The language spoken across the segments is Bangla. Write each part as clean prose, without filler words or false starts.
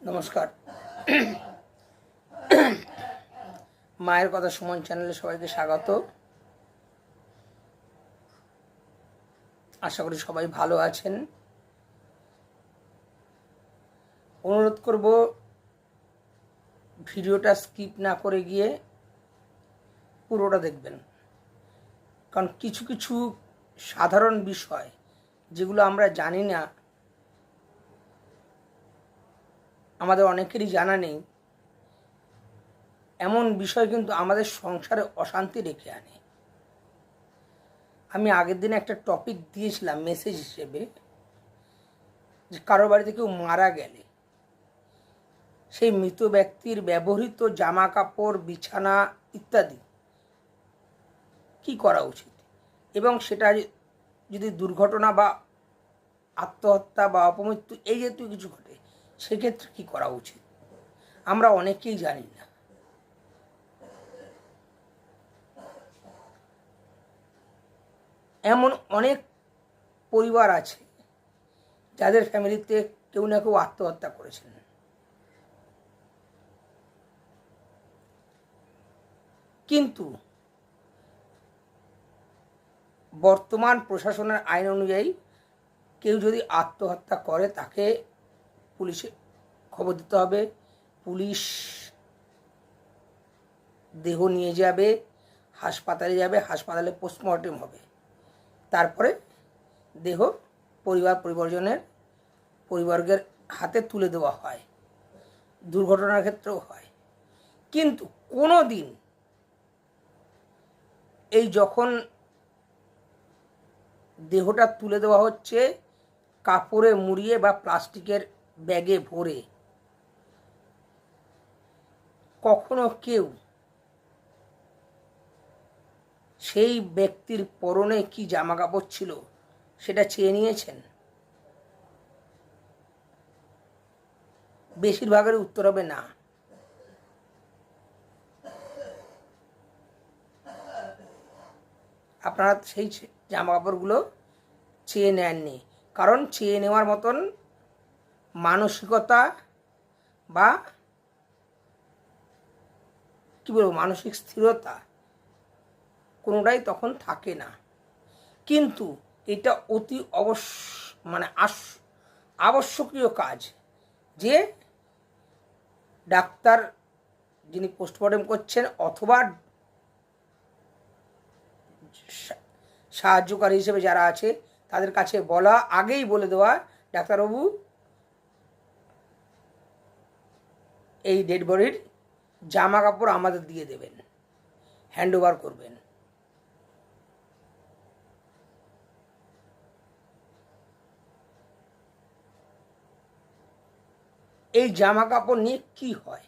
নমস্কার। মায়ের কথা সুমন চ্যানেলে সবাইকে স্বাগত। আশা করি সবাই ভালো আছেন। অনুরোধ করব ভিডিওটা স্কিপ না করে গিয়ে পুরোটা দেখবেন, কারণ কিছু কিছু সাধারণ বিষয় যেগুলো আমরা জানি না, আমাদের অনেকেরই জানা নেই, এমন বিষয় কিন্তু আমাদের সংসারে অশান্তি রেখে আনে। আমি আগের দিনে একটা টপিক দিয়েছিলাম মেসেজ হিসেবে, যে কারোর বাড়িতে কেউ মারা গেলে সেই মৃত ব্যক্তির ব্যবহৃত জামা কাপড়, বিছানা ইত্যাদি কি করা উচিত, এবং সেটা যদি দুর্ঘটনা বা আত্মহত্যা বা অপমৃত্যু এই জাতীয় কিছু ঘটে সেক্ষেত্রে কি করা উচিত, আমরা অনেকেই জানি না। এমন অনেক পরিবার আছে যাদের ফ্যামিলিতে কেউ না কেউ আত্মহত্যা করেছেন, কিন্তু বর্তমান প্রশাসনের আইন অনুযায়ী কেউ যদি আত্মহত্যা করে তাকে পুলিশে খবর দিতে হবে। পুলিশ দেহ নিয়ে যাবে, হাসপাতালে যাবে, হাসপাতালে পোস্টমর্টেম হবে, তারপরে দেহ পরিবারবর্গের হাতে তুলে দেওয়া হয়। দুর্ঘটনার ক্ষেত্রেও হয়। কিন্তু কোনো দিন এই যখন দেহটা তুলে দেওয়া হচ্ছে কাপড়ে মুড়িয়ে বা প্লাস্টিকের ব্যাগে ভরে, কখনো কেউ সেই ব্যক্তির পরনে কি জামা কাপড় ছিল সেটা চেয়ে নিয়েছেন? বেশিরভাগের উত্তর হবে না। আপনারা সেই জামা কাপড়গুলো চেয়ে নেননি, কারণ চেয়ে নেওয়ার মতন মানসিকতা বা কী বলবো, মানসিক স্থিরতা কোনোটাই তখন থাকে না। কিন্তু এটা অতি আবশ্যকীয় কাজ যে ডাক্তার যিনি পোস্টমর্টেম করছেন অথবা সাহায্যকারী হিসেবে যারা আছে তাদের কাছে বলা, আগেই বলে দেওয়া, ডাক্তারবাবু এই ডেড বডির জামা কাপড় আমাদের দিয়ে দেবেন, হ্যান্ড ওভার করবেন। এই জামা কাপড় নিয়ে কি হয়,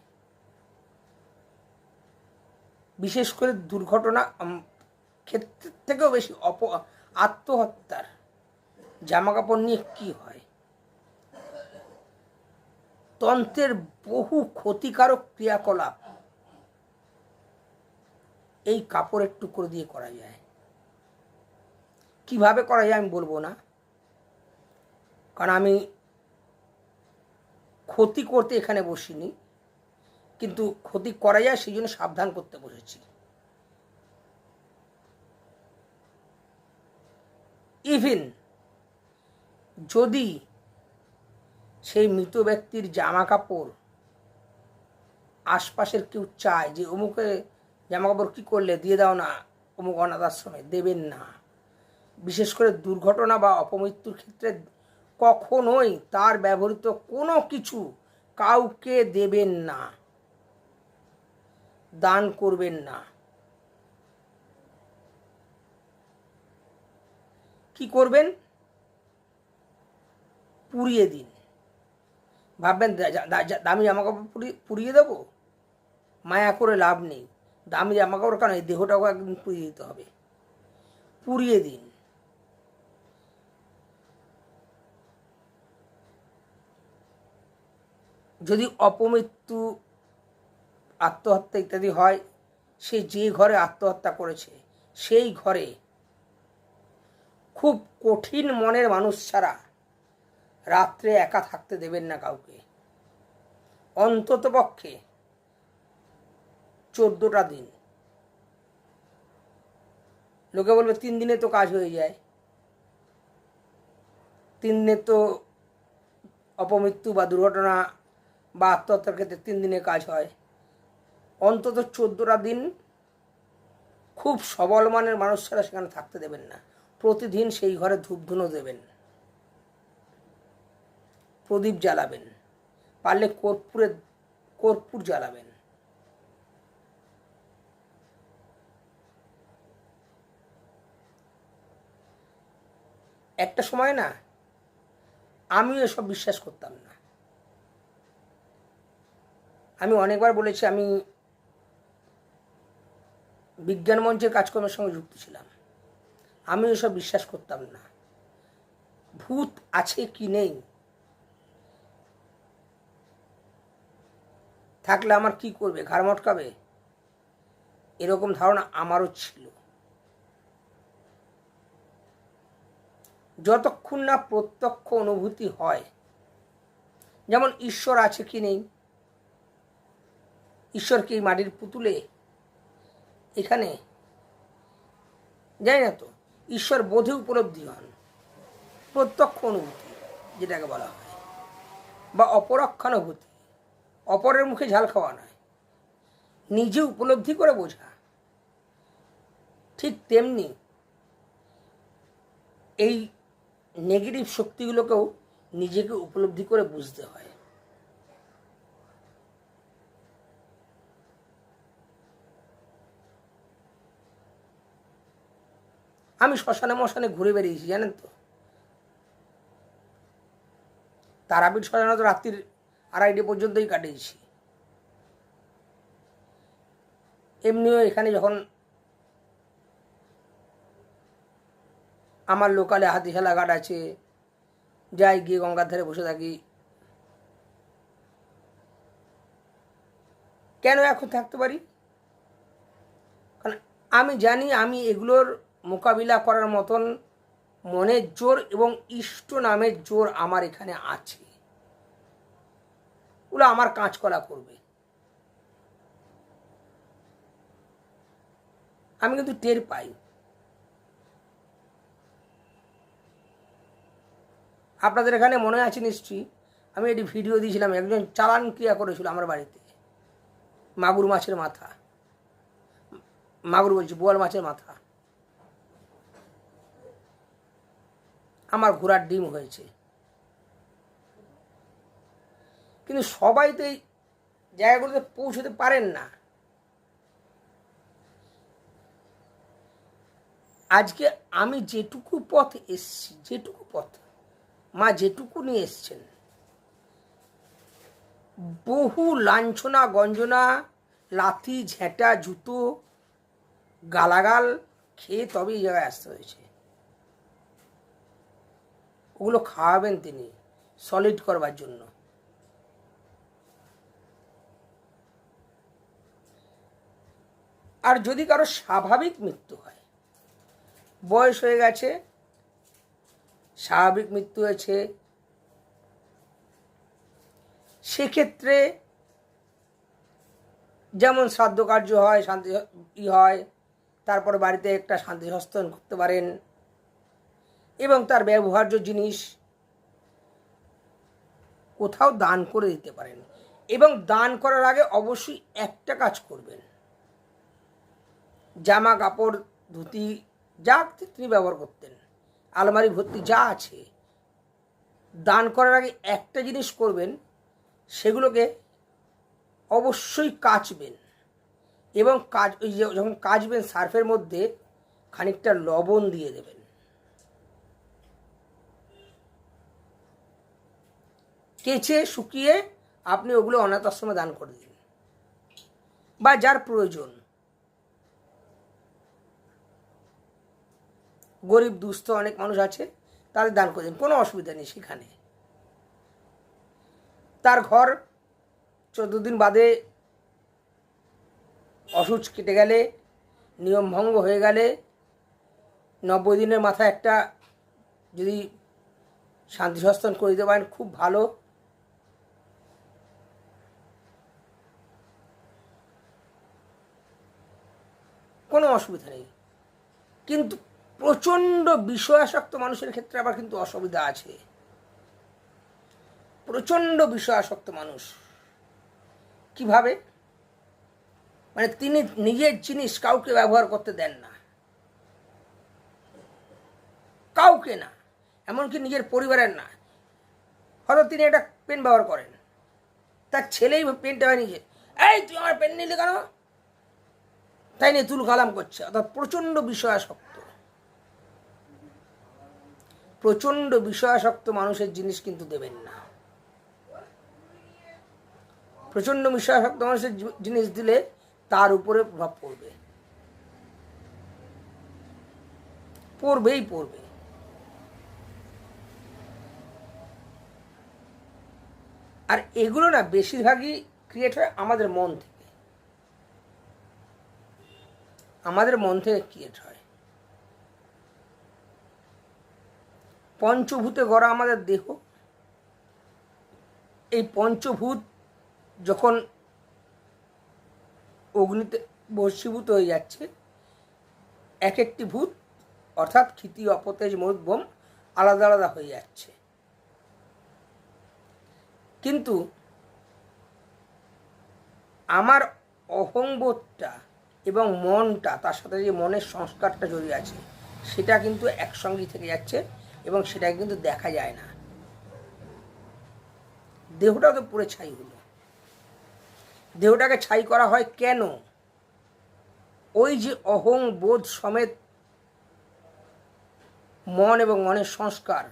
বিশেষ করে দুর্ঘটনা ক্ষেত্রের থেকেও বেশি আত্মহত্যার জামা কাপড় নিয়ে কি হয়? তন্ত্রের বহু ক্ষতিকারক ক্রিয়াকলাপ এই কাপড়ের টুকরো দিয়ে করা যায়। কিভাবে করা যায় আমি বলবো না, কারণ আমি ক্ষতি করতে এখানে বসিনি, কিন্তু ক্ষতি করা যায় সেই জন্য সাবধান করতে বসেছি। ইভেন যদি সেই মৃত ব্যক্তির জামা কাপড় আশপাশের কেউ চায় যে অমুকে জামা কাপড় কী করলে, দিয়ে দাও না অমুক অনাথ আশ্রমে, দেবেন না। বিশেষ করে দুর্ঘটনা বা অপমৃত্যুর ক্ষেত্রে কখনোই তার ব্যবহৃত কোনো কিছু কাউকে দেবেন না, দান করবেন না। কি করবেন? পুড়িয়ে দিন। ভাববেন দামি জামা কাপড় পুড়িয়ে দেবো, মায়া করে লাভ নেই। দামি জামা কাপড় কেন, এই দেহটাকে একদিন পুড়িয়ে দিতে হবে। পুড়িয়ে দিন। যদি অপমৃত্যু, আত্মহত্যা ইত্যাদি হয়, সে যে ঘরে আত্মহত্যা করেছে সেই ঘরে খুব কঠিন মনের মানুষ ছাড়া রাত্রে একা থাকতে দেবেন না কাউকে। অন্তত পক্ষে 14টা দিন। লোকে বলবে 3 দিনে তো কাজ হয়ে যায়, 3 দিনে তো অপমৃত্যু বা দুর্ঘটনা বা আত্মহত্যার ক্ষেত্রে 3 দিনে কাজ হয়। অন্তত 14টা দিন খুব সবল মানের মানুষ ছাড়া সেখানে থাকতে দেবেন না। প্রতিদিন সেই ঘরে ধূপধুনো দেবেন, প্রদীপ জ্বালাবেন, পারলে কর্পূর জ্বালাবেন। একটা সময় না আমিও এসব বিশ্বাস করতাম না। আমি অনেকবার বলেছি আমি বিজ্ঞান মঞ্চের কাজকর্মের সঙ্গে যুক্ত ছিলাম। আমি এসব বিশ্বাস করতাম না। ভূত আছে কি নেই, থাকলে আমার কি করবে, ঘাড় মটকাবে, এরকম ধারণা আমারও ছিল। যতক্ষণ না প্রত্যক্ষ অনুভূতি হয়, যেমন ঈশ্বর আছে কি নেই, ঈশ্বর কি মাটির পুতুলে এখানে, জানি না তো। ঈশ্বর বোধে উপলব্ধি হন, প্রত্যক্ষ অনুভূতি যেটাকে বলা হয়, বা অপরক্ষানুভূতি, অপরের মুখে ঝাল খাওয়া নয়, নিজে উপলব্ধি করে বোঝা। ঠিক তেমনি এই নেগেটিভ শক্তিগুলোকেও নিজেকে উপলব্ধি করে বুঝতে হয়। আমি শ্মশানে মশানে ঘুরে বেরিয়েছি, জানেন তো। তারাপীঠ শ্মশানে তো রাত্রির 2:30 পর্যন্তই কাটিয়েছি। এমনিও এখানে যখন আমার লোকালে হাতিশালা ঘাট আছে, যাই গিয়ে গঙ্গার ধারে বসে থাকি। কেন এখন থাকতে পারি? কারণ আমি জানি আমি এগুলোর মোকাবিলা করার মতন মনের জোর এবং ইষ্ট নামের জোর আমার এখানে আছে। ওগুলো আমার কাঁচকলা করবে। আমি কিন্তু টের পাই। আপনাদের এখানে মনে আছে নিশ্চয়ই, আমি একটি ভিডিও দিয়েছিলাম, একজন চালান ক্রিয়া করেছিল আমার বাড়িতে। মাগুর মাছের মাথা, মাগুর বলছি, বোয়াল মাছের মাথা। আমার ঘোড়ার ডিম হয়েছে। কিন্তু সবাই তো এই জায়গাগুলোতে পৌঁছতে পারেন না। আজকে আমি যেটুকু পথ এসছি, যেটুকু পথ মা যেটুকু নিয়ে এসছেন, বহু লাঞ্ছনা গঞ্জনা, লাথি ঝেঁটা জুতো গালাগাল খেয়ে তবে এই জায়গায় আসতে হয়েছে। ওগুলো খাওয়াবেন তিনি সলিড করবার জন্য। আর যদি কারো স্বাভাবিক মৃত্যু হয়, বয়স হয়ে গেছে, স্বাভাবিক মৃত্যু হয়েছে, সেক্ষেত্রে যেমন শ্রাদ্ধ কার্য হয়, শান্তি হয়, তারপর বাড়িতে একটা শান্তি সস্তান করতে পারেন এবং তার ব্যবহার্য জিনিস কোথাও দান করে দিতে পারেন। এবং দান করার আগে অবশ্যই একটা কাজ করবেন, জামা কাপড় ধুতি যা তিনি ব্যবহার করতেন, আলমারি ভর্তি যা আছে, দান করার আগে একটা জিনিস করবেন, সেগুলোকে অবশ্যই কাচবেন। এবং যখন কাচবেন সার্ফের মধ্যে খানিকটা লবণ দিয়ে দেবেন। কেচে শুকিয়ে আপনি ওগুলো অনাথ আশ্রমে দান করে দিন, বা যার প্রয়োজন, গরিব দুস্থ অনেক মানুষ আছে, তাদের দান করে দিন, কোনো অসুবিধা নেই। সেখানে তার ঘর 14 দিন বাদে অসুচ কেটে গেলে, নিয়ম ভঙ্গ হয়ে গেলে, 90 দিনের মাথায় একটা যদি শান্তি সস্তান করে দিতে পারেন, খুব ভালো। কোনো অসুবিধা নেই। কিন্তু প্রচণ্ড বিষয়াসক্ত মানুষের ক্ষেত্রে আবার কিন্তু অসুবিধা আছে। প্রচণ্ড বিষয়াসক্ত মানুষ কিভাবে, মানে তিনি নিজের জিনিস কাউকে ব্যবহার করতে দেন না, কাউকে না, এমনকি নিজের পরিবারের না। হয়তো তিনি একটা পেন ব্যবহার করেন, তার ছেলেই পেনটা নিজে, এই তুই আমার পেন নিলি কেন, তাই নিয়ে তুল কালাম করছে। অর্থাৎ প্রচণ্ড বিষয়াসক্ত। প্রচণ্ড বিষয়াসক্ত মানুষের জিনিস কিন্তু দেবেন না। প্রচণ্ড বিষয়াসক্ত মানুষের জিনিস দিলে তার উপরে প্রভাব পড়বে, পড়বেই পড়বে। আর এগুলো না বেশিরভাগই ক্রিয়েট হয় আমাদের মন থেকে, আমাদের মন থেকে ক্রিয়েট হয়। পঞ্চভূতে গড়া আমাদের দেহ, এই পঞ্চভূত যখন অগ্নিতে বশীভূত হয়ে যাচ্ছে, এক একটি ভূত অর্থাৎ ক্ষিতি অপতেজ মরুদ্গম আলাদা আলাদা হয়ে যাচ্ছে। কিন্তু আমার অহংবোধটা এবং মনটা, তার সাথে যে মনের সংস্কারটা জড়িয়ে আছে, সেটা কিন্তু একসঙ্গেই থেকে যাচ্ছে এবং সেটা কিন্তু দেখা যায় না। দেহটা তো পুরো ছাই হলো। দেহটাকে ছাই করা হয় কেন? ওই যে অহং বোধ সমেত মন এবং মনের সংস্কার,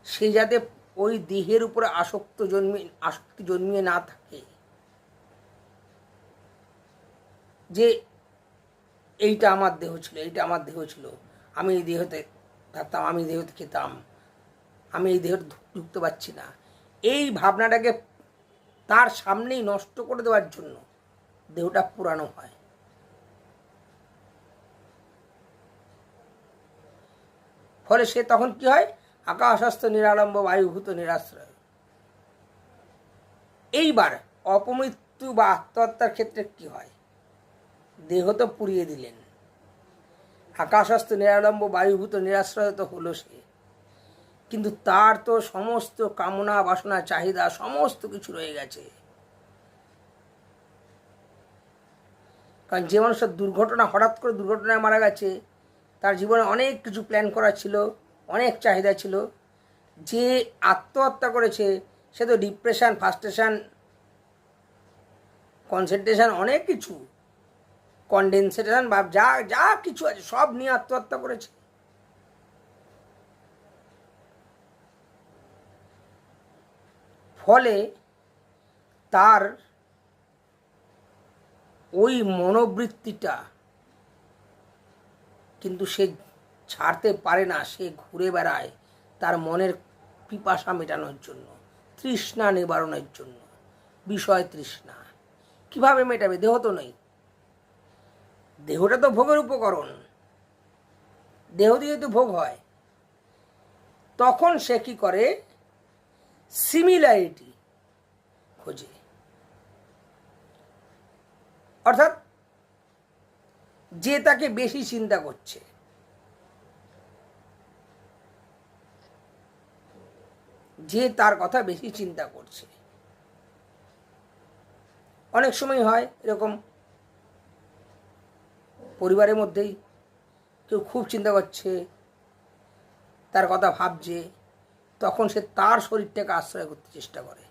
সে যাতে ওই দেহের উপরে আসক্তি জন্মিয়ে না থাকে, যে এইটা আমার দেহ ছিল, এইটা আমার দেহ ছিল, আমি এই দেহতে থাকতাম, আমি এই দেহতে খেতাম, আমি এই দেহতে ঢুকতে পারছি না, এই ভাবনাটাকে তার সামনেই নষ্ট করে দেওয়ার জন্য দেহটা পুরানো হয়। ফলে সে তখন কি হয়? আকাশস্থ নিরালম্ব বায়ুভূত নিরাশ্রয়। এইবার অপমৃত্যু বা আত্মহত্যার ক্ষেত্রে কি হয়? দেহ তো পুড়িয়ে দিলেন, আকাশস্থ নিরালম্ব বায়ুভূত নিরাশ্রয় তো হলো সে, কিন্তু তার তো সমস্ত কামনা বাসনা চাহিদা সমস্ত কিছু রয়ে গেছে। কারণ যে মানুষের দুর্ঘটনা, হঠাৎ করে দুর্ঘটনায় মারা গেছে, তার জীবনে অনেক কিছু প্ল্যান করা ছিল, অনেক চাহিদা ছিল। যে আত্মহত্যা করেছে সে তো ডিপ্রেশন, ফার্স্ট্রেশন, কনসেন্ট্রেশন, অনেক কিছু, কনডেনসেশন বা যা যা কিছু আছে সব নিয়ে আত্মহত্যা করেছে। ফলে তার ওই মনোবৃত্তিটা কিন্তু সে ছাড়তে পারে না। সে ঘুরে বেড়ায় তার মনের পিপাসা মেটানোর জন্য, তৃষ্ণা নিবারণের জন্য, বিষয় তৃষ্ণা। কিভাবে মেটাবে? দেহ তো নেই, দেহটা তো ভোগের উপকরণ, দেহ দিয়ে তো ভোগ হয়। তখন সে কি করে? সিমিলারিটি খোঁজে, অর্থাৎ যে তাকে বেশি চিন্তা করছে, যে তার কথা বেশি চিন্তা করছে। অনেক সময় হয় এরকম, পরিবারের মধ্যেই কেউ খুব চিন্তা করছে, তার কথা ভাবছে, তখন সে তার শরীরটাকে আশ্রয় করতে চেষ্টা করে।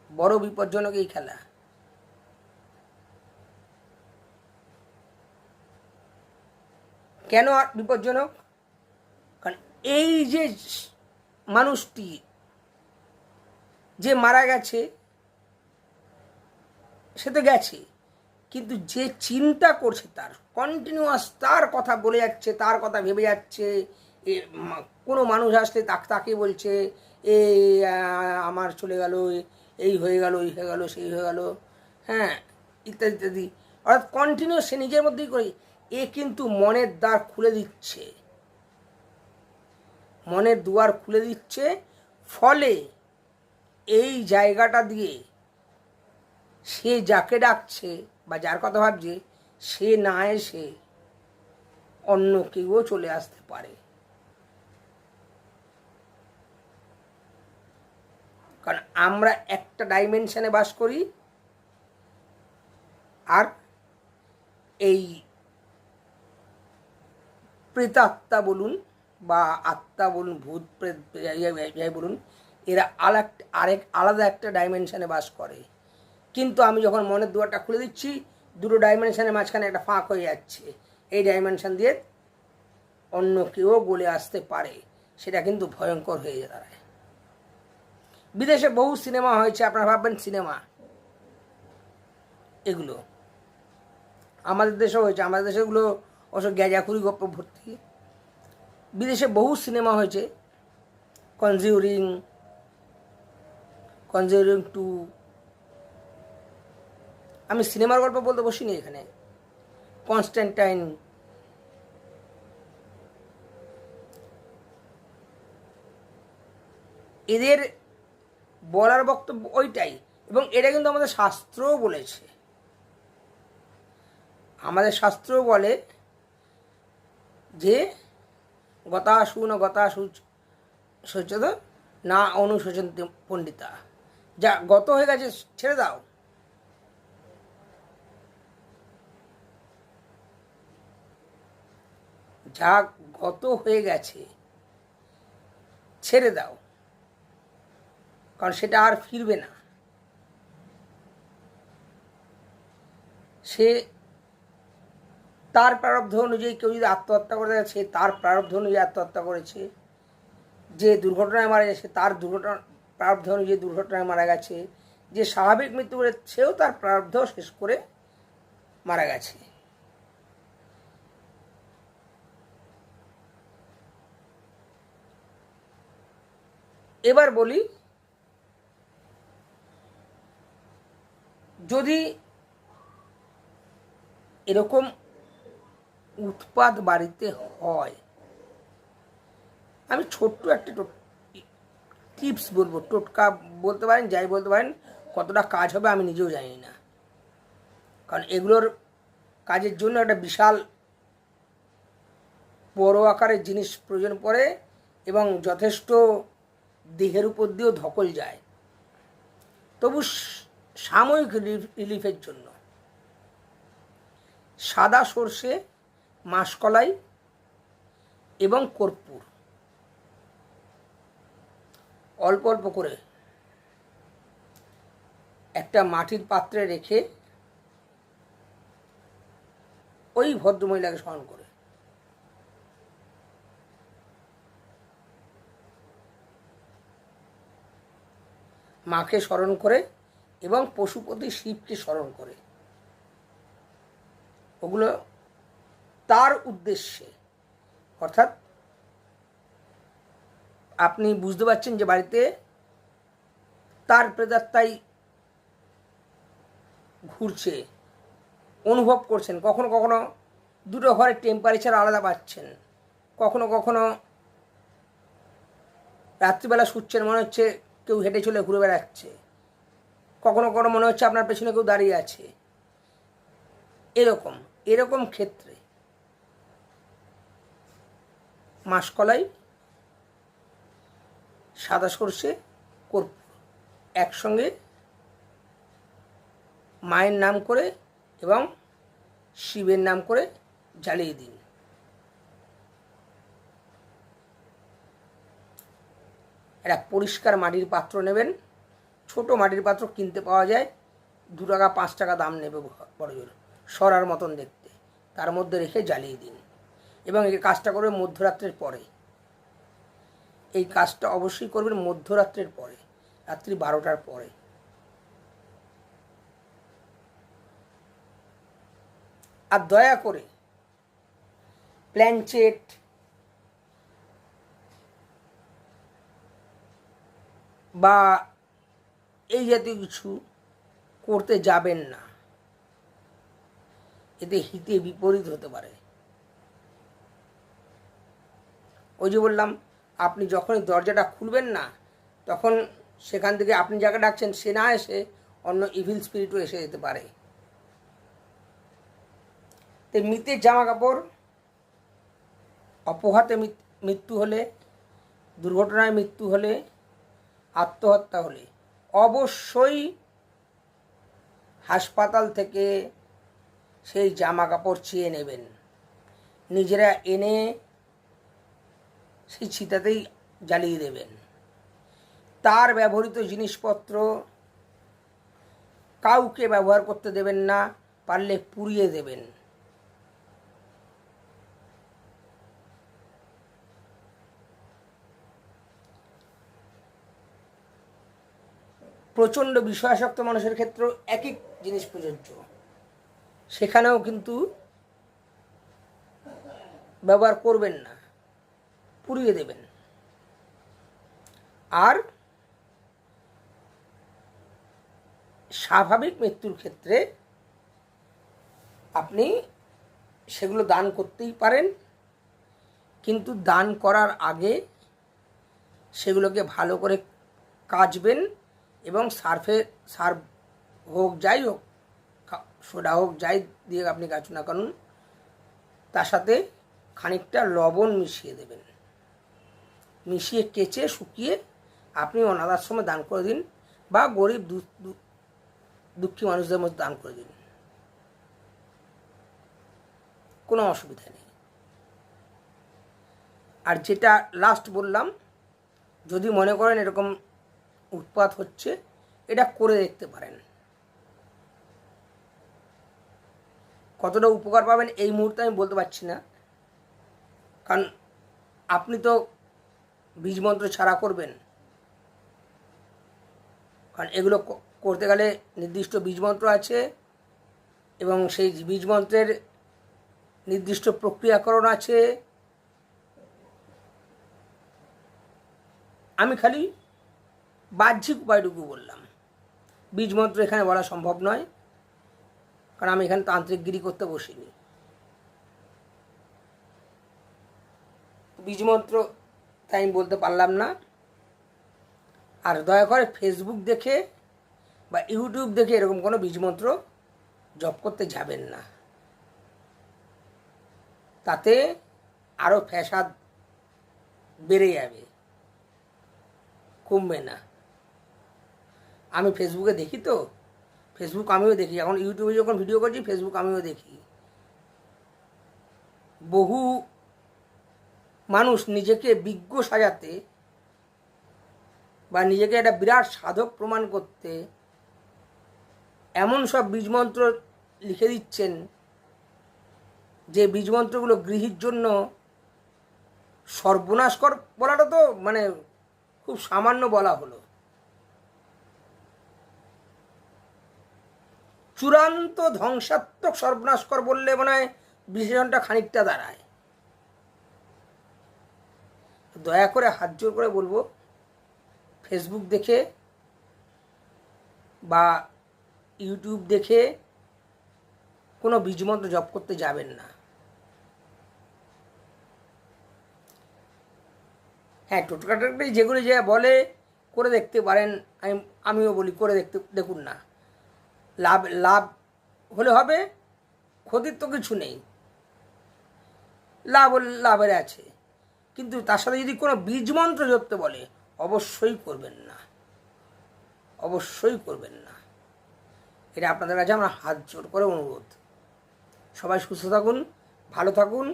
বড় বিপজ্জনক এই খেলা। কেন বিপজ্জনক? কারণ এই যে মানুষটি যে মারা গেছে, সে তো গেছে, কিন্তু যে চিন্তা করছে, তার কন্টিনিউয়াস তার কথা বলে যাচ্ছে, তার কথা ভেবে যাচ্ছে, কোনো মানুষ আসলে তাকে বলছে এ আমার চলে গেল, এই হয়ে গেল, ওই হয়ে গেল, সেই হয়ে গেল, হ্যাঁ, ইত্যাদি ইত্যাদি। অর্থাৎ কন্টিনিউ সে নিজের মধ্যেই করে। এ কিন্তু মনের দ্বার খুলে দিচ্ছে, মনের দুয়ার খুলে দিচ্ছে। ফলে এই জায়গাটা দিয়ে সে যাকে ডাকছে বা যার কথা ভাবছে, সে না এসে অন্য কেউও চলে আসতে পারে। কারণ আমরা একটা ডাইমেনশনে বাস করি, আর এই প্রেতাত্মা বলুন বা আত্মা বলুন, ভূত প্রেত যাই বলুন, এরা আলাদা একটা ডাইমেনশনে বাস করে। কিন্তু আমি যখন মনের দুয়ারটা খুলে দিচ্ছি, দুটো ডাইমেনশনের মাঝখানে একটা ফাঁক হয়ে যাচ্ছে। এই ডাইমেনশন দিয়ে অন্য কেউ গলে আসতে পারে, সেটা কিন্তু ভয়ঙ্কর হয়ে দাঁড়ায়। বিদেশে বহু সিনেমা হয়েছে, আপনারা ভাববেন সিনেমা এগুলো, আমাদের দেশেও হয়েছে। আমাদের দেশে এগুলো অবশ্য গ্যাজাখুরি গপ্প ভর্তি। বিদেশে বহু সিনেমা হয়েছে, কনজিউরিং 2। আমি সিনেমার গল্প বলতে বসিনি এখানে। কনস্ট্যান্টাইন, এদের বলার বক্তব্য ওইটাই। এবং এটা কিন্তু আমাদের শাস্ত্রও বলেছে। আমাদের শাস্ত্রও বলে যে গতাসু না গতাসু শোচত না অনুশোচন্তি পণ্ডিতা, যা গত হয়ে গেছে ছেড়ে দাও। যা গত হয়ে গেছে ছেড়ে দাও, কারণ সেটা আর ফিরবে না। সে তার প্রারব্ধ অনুযায়ী, কেউ যদি আত্মহত্যা করে সে তার প্রারব্ধ অনুযায়ী আত্মহত্যা করেছে, যে দুর্ঘটনায় মারা গেছে তার প্রারব্ধ অনুযায়ী দুর্ঘটনায় মারা গেছে, যে স্বাভাবিক মৃত্যু করে সেও তার প্রারব্ধ শেষ করে মারা গেছে। এবার বলি, যদি এরকম উৎপাত বাড়িতে হয়, আমি ছোট্ট একটা টিপস বলবো, টোটকা বলতে পারেন, যাই বলতে পারেন, কতটা কাজ হবে আমি নিজেও জানি না। কারণ এগুলোর কাজের জন্য একটা বিশাল বড় আকারের জিনিস প্রয়োজন পড়ে এবং যথেষ্ট দেহের উপর দিয়েও ধকল যায়। তবু সাময়িক রিলিফের জন্য সাদা সর্ষে, মাসকলাই এবং কর্পূর অল্প অল্প করে একটা মাটির পাত্রে রেখে ওই ভদ্রমহিলাকে স্মরণ করে মাকে স্মরণ করে এবং পশুপতি শিবকে স্মরণ করে, ওগুলো তার উদ্দেশ্যে। অর্থাৎ আপনি বুঝতে পারছেন যে বাড়িতে তার প্রেতাত্মাই ঘুরছে, অনুভব করছেন। কখনো কখনো দুটো ঘরের টেম্পারেচার আলাদা পাচ্ছেন, কখনো কখনো রাত্রিবেলা শুচ্ছেন, মনে হচ্ছে কেউ হেঁটে চলে ঘুরে বেড়াচ্ছে, কখনো কখনো মনে হচ্ছে আপনার পেছনে কেউ দাঁড়িয়ে আছে। এরকম ক্ষেত্রে মাসকলাই, সাদা সর্ষে, কর্পূর একসঙ্গে মায়ের নাম করে এবং শিবের নাম করে জ্বালিয়ে দিন। একটা পরিষ্কার মাটির পাত্র নেবেন, ছোট মাটির পাত্র কিনতে পাওয়া যায়, 2 টাকা 5 টাকা দাম নেবে বড় জোর, সরার মতন দেখতে। তার মধ্যে রেখে জ্বালিয়ে দিন এবং এই কাজটা করবে মধ্যরাত্রের পরে। এই কাজটা অবশ্যই করবেন মধ্যরাত্রের পরে, রাত্রি 12টার পরে। আর দয়া করে প্ল্যানচেট বা এই জাতীয় কিছু করতে যাবেন না, এতে হিতে বিপরীত হতে পারে। ওই যে বললাম, আপনি যখনই দরজাটা খুলবেন না, তখন সেখান থেকে আপনি যাকে ডাকছেন সে না এসে অন্য ইভিল স্পিরিটও এসে যেতে পারে। তো মৃতের জামা কাপড় অপঘাতে মৃত্যু হলে, দুর্ঘটনায় মৃত্যু হলে, আত্মহত্যা হলে অবশ্যই হাসপাতাল থেকে সেই জামা কাপড় চেয়ে নেবেন। নিজেরা এনে সেই চিতাতেই জ্বালিয়ে দেবেন। তার ব্যবহৃত জিনিসপত্র কাউকে ব্যবহার করতে দেবেন না, পারলে পুড়িয়ে দেবেন। প্রচণ্ড বিষয়াসক্ত মানুষের ক্ষেত্রেও একই জিনিস প্রযোজ্য, সেখানেও কিন্তু ব্যবহার করবেন না, পুড়িয়ে দেবেন। আর স্বাভাবিক মৃত্যুর ক্ষেত্রে আপনি সেগুলো দান করতেই পারেন, কিন্তু দান করার আগে সেগুলোকে ভালো করে কাচবেন এবং সার্ফ হোক, যাই হোক, সোডা হোক, যাই দিয়ে আপনি কাচুন না কারণ, তার সাথে খানিকটা লবণ মিশিয়ে দেবেন। মিশিয়ে কেচে শুকিয়ে আপনি অনাথ আশ্রমে দান করে দিন বা গরিব দুঃখী মানুষদের মধ্যে দান করে দিন, কোনো অসুবিধা নেই। আর যেটা লাস্ট বললাম, যদি মনে করেন এরকম উৎপাত হচ্ছে, এটা করে দেখতে পারেন। কতটা উপকার পাবেন এই মুহূর্তে আমি বলতে পারছি না, কারণ আপনি তো বীজমন্ত্র ছাড়া করবেন, কারণ এগুলো করতে গেলে নির্দিষ্ট বীজমন্ত্র আছে এবং সেই বীজমন্ত্রের নির্দিষ্ট প্রক্রিয়াকরণ আছে। আমি খালি বাহ্যিক উপায়টুকু বললাম, বীজমন্ত্র এখানে বলা সম্ভব নয়, কারণ আমি এখানে তান্ত্রিকগিরি করতে বসিনি। বীজমন্ত্র তাই আমি বলতে পারলাম না। আর দয়া করে ফেসবুক দেখে বা ইউটিউব দেখে এরকম কোনো বীজমন্ত্র জপ করতে যাবেন না, তাতে আরও ফ্যাসাদ বেড়ে যাবে, কমবে না। আমি ফেসবুকে দেখি তো, ফেসবুক আমিও দেখি, এখন ইউটিউবে যখন ভিডিও করছি ফেসবুক আমিও দেখি। বহু মানুষ নিজেকে বিজ্ঞ সাজাতে বা নিজেকে একটা বিরাট সাধক প্রমাণ করতে এমন সব বীজমন্ত্র লিখে দিচ্ছেন যে বীজমন্ত্রগুলো গৃহীর জন্য সর্বনাশকর বলাটা তো মানে খুব সামান্য বলা হলো, চূড়ান্ত ধ্বংসাত্মক সর্বনাশকর বললে মনে হয় বিশেষণটা খানিকটা দাঁড়ায়। দয়া করে হাত জোর করে বলবো, ফেসবুক দেখে বা ইউটিউব দেখে কোনো বীজমন্ত্র জপ করতে যাবেন না। হ্যাঁ, টোটকাটাই যেগুলি যে বলে করে দেখতে পারেন, আমিও বলি করে দেখুন না। লাভ হলে হবে, ক্ষতির তো কিছু নেই, লাভের আছে, কিন্তু তার সাথে যদি কোনো বীজমন্ত্র জপতে বলে অবশ্যই করবেন না, অবশ্যই করবেন না। এটা আপনাদের কাছে আমরা হাত জোর করে অনুরোধ। সবাই সুস্থ থাকুন, ভালো থাকুন।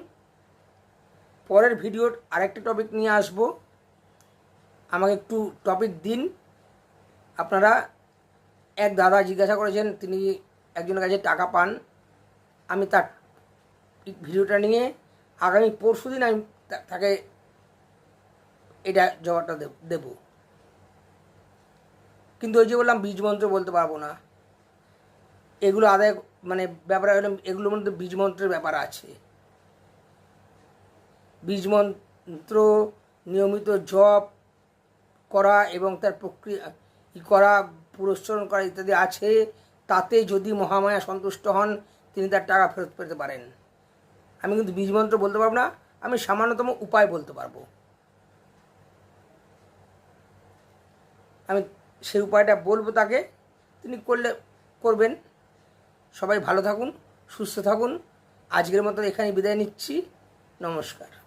পরের ভিডিওর আরেকটা টপিক নিয়ে আসব, আমাকে একটু টপিক দিন। আপনারা এক দাদা জিজ্ঞাসা করেছেন, তিনি একজনের কাছে টাকা পান, আমি তার ভিডিওটা নিয়ে আগামী পরশু দিন আমি তাকে এটা জবাবটা দেব। কিন্তু ওই যে বললাম বীজমন্ত্র বলতে পারবো না, এগুলো আদায় মানে ব্যাপার হলো, এগুলোর মধ্যে বীজমন্ত্রের ব্যাপার আছে। বীজমন্ত্র নিয়মিত জপ করা এবং তার প্রক্রিয়া করা, পুরস্চরণ করা ইত্যাদি আছে, তাতে যদি মহামায়া সন্তুষ্ট হন তিনি তার টাকা ফেরত পেতে পারেন। আমি কিন্তু বীজমন্ত্র বলতে পারবো না, আমি সামান্যতম উপায় বলতে পারবো। আমি সেই উপায়টা বলবো তাকে, তিনি করবেন। সবাই ভালো থাকুন, সুস্থ থাকুন, আজকের মতো এখানে বিদায় নিচ্ছি। নমস্কার।